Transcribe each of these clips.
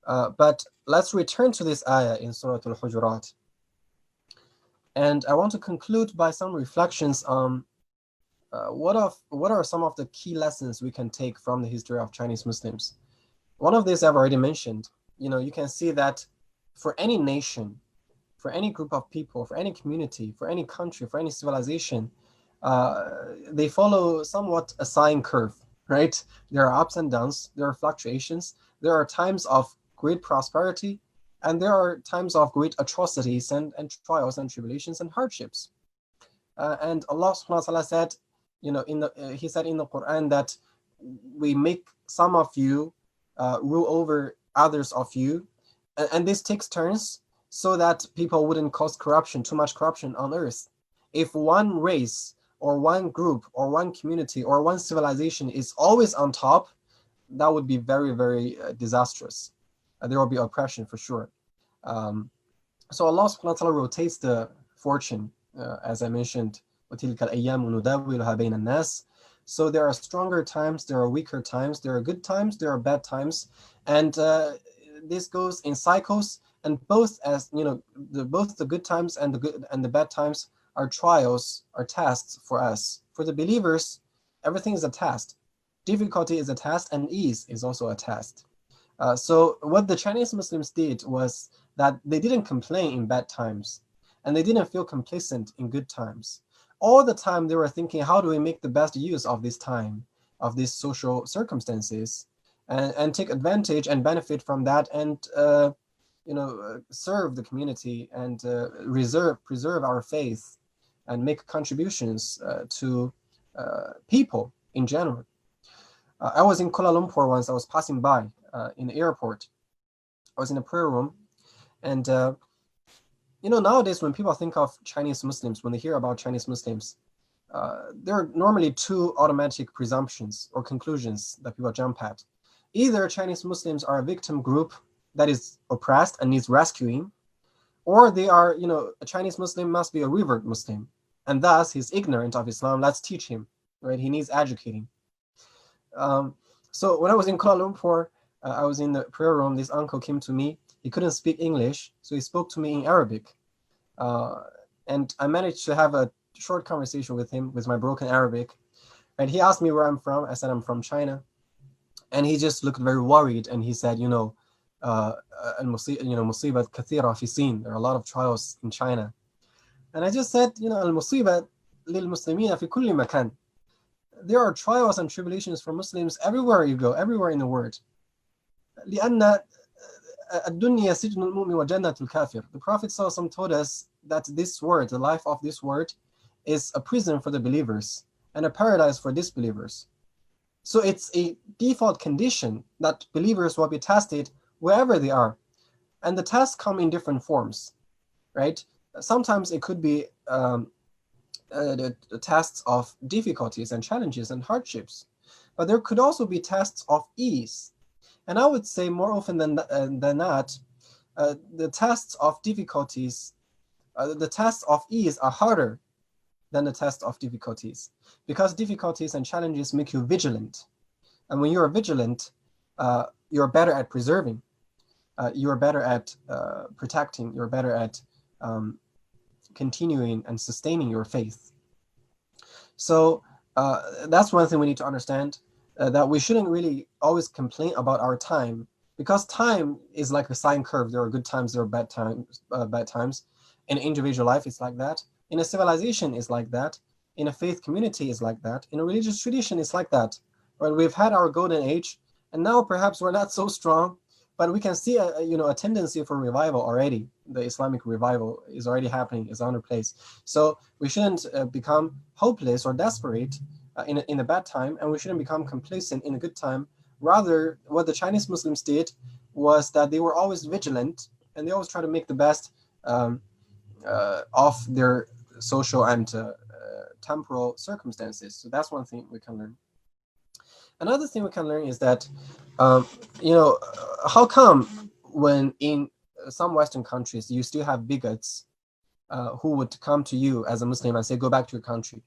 But let's return to this ayah in Surah Al-Hujurat. And I want to conclude by some reflections on what are some of the key lessons we can take from the history of Chinese Muslims. One of these I've already mentioned. You can see that for any nation, for any group of people, for any community, for any country, for any civilization, they follow somewhat a sine curve, right? There are ups and downs, there are fluctuations, there are times of great prosperity, and there are times of great atrocities and trials and tribulations and hardships. And Allah subhanahu wa ta'ala said, He said in the Quran that we make some of you rule over others of you, and this takes turns so that people wouldn't cause corruption, too much corruption on earth. If one race or one group or one community or one civilization is always on top, that would be very, very disastrous. There will be oppression for sure. So Allah subhanahu wa ta'ala rotates the fortune, as I mentioned, وَتِلْكَ الْأَيَّامُ نُدَاوِلُهَا بَيْنَ النَّاسِ. So there are stronger times, there are weaker times, there are good times, there are bad times, and this goes in cycles. And both, as you know, both the good times and the bad times are trials, are tests for us. For the believers, everything is a test. Difficulty is a test, and ease is also a test. So what the Chinese Muslims did was that they didn't complain in bad times, and they didn't feel complacent in good times. All the time they were thinking, how do we make the best use of this time, of these social circumstances, and take advantage and benefit from that, and serve the community, and preserve our faith, and make contributions to people in general. I was in Kuala Lumpur once. I was passing by in the airport. I was in a prayer room, and nowadays when people think of Chinese Muslims, when they hear about Chinese Muslims, there are normally two automatic presumptions or conclusions that people jump at. Either Chinese Muslims are a victim group that is oppressed and needs rescuing, or they are, a Chinese Muslim must be a revert Muslim, and thus he's ignorant of Islam. Let's teach him, right? He needs educating. So when I was in Kuala Lumpur, I was in the prayer room. This uncle came to me. He couldn't speak English, so he spoke to me in Arabic. And I managed to have a short conversation with him with my broken Arabic. And he asked me where I'm from. I said, I'm from China. And he just looked very worried. And he said, al-musibat kathira fi Sin. There are a lot of trials in China. And I just said, al-musibat lil muslimina fi kulli makan. There are trials and tribulations for Muslims everywhere you go, everywhere in the world. لأن الدنيا سجن المؤمن وجنة الكافر. The Prophet ﷺ told us that this world, the life of this world, is a prison for the believers and a paradise for disbelievers. So it's a default condition that believers will be tested wherever they are. And the tests come in different forms, right? Sometimes it could be the tests of difficulties and challenges and hardships, but there could also be tests of ease. And I would say more often than not, the tests of difficulties, the tests of ease are harder than the tests of difficulties, because difficulties and challenges make you vigilant. And when you are vigilant, you're better at preserving, you're better at protecting, you're better at continuing and sustaining your faith. So that's one thing we need to understand, that we shouldn't really always complain about our time, because time is like a sine curve. There are good times, there are bad times. In individual life, it's like that. In a civilization, it's like that. In a faith community, it's like that. In a religious tradition, it's like that. Right? We've had our golden age, and now perhaps we're not so strong, but we can see a tendency for revival already. The Islamic revival is already happening, is on place. So we shouldn't become hopeless or desperate in the bad time, and we shouldn't become complacent in a good time. Rather, what the Chinese Muslims did was that they were always vigilant, and they always try to make the best of their social and temporal circumstances. So that's one thing we can learn. Another thing we can learn is that, how come when in some Western countries you still have bigots who would come to you as a Muslim and say, go back to your country?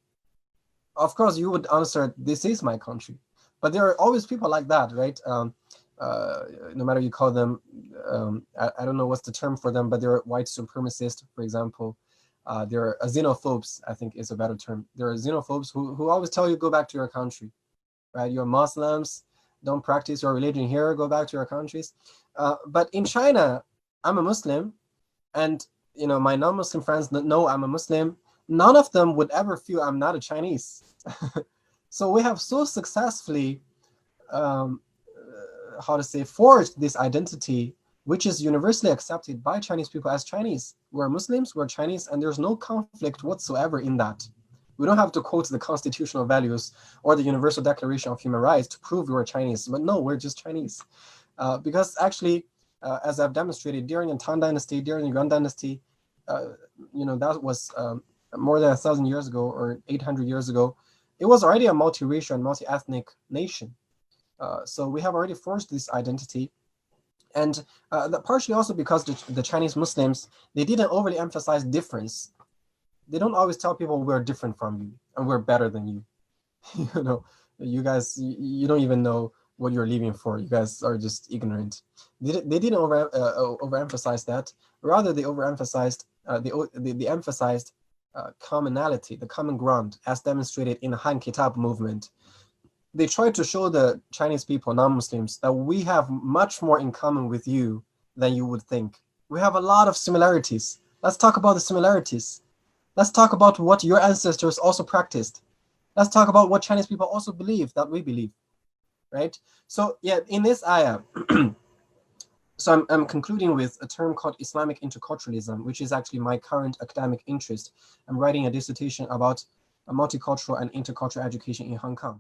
Of course, you would answer, this is my country. But there are always people like that, right? No matter you call them I don't know what's the term for them, but they're white supremacists, for example. They're xenophobes, I think is a better term. There are xenophobes who always tell you, go back to your country, right? You're Muslims, don't practice your religion here, go back to your countries. But in China, I'm a Muslim, and my non-Muslim friends know I'm a Muslim. None of them would ever feel I'm not a Chinese. So we have so successfully, forged this identity, which is universally accepted by Chinese people as Chinese. We're Muslims, we're Chinese, and there's no conflict whatsoever in that. We don't have to quote the constitutional values or the Universal Declaration of Human Rights to prove we're Chinese. But no, we're just Chinese. Because actually, as I've demonstrated during the Tang Dynasty, during the Yuan Dynasty, that was more than 1,000 years ago or 800 years ago. It was already a multiracial and multi-ethnic nation. So we have already forged this identity. And partially also because the Chinese Muslims, they didn't overly emphasize difference. They don't always tell people we're different from you and we're better than you. You guys, you don't even know what you're living for. You guys are just ignorant. They didn't overemphasize that. Rather, they overemphasized they emphasized commonality, the common ground, as demonstrated in the Han Kitab movement. They tried to show the Chinese people, non-Muslims, that we have much more in common with you than you would think. We have a lot of similarities. Let's talk about the similarities. Let's talk about what your ancestors also practiced. Let's talk about what Chinese people also believe that we believe, right? So yeah, in this ayah, so I'm concluding with a term called Islamic interculturalism, which is actually my current academic interest. I'm writing a dissertation about a multicultural and intercultural education in Hong Kong.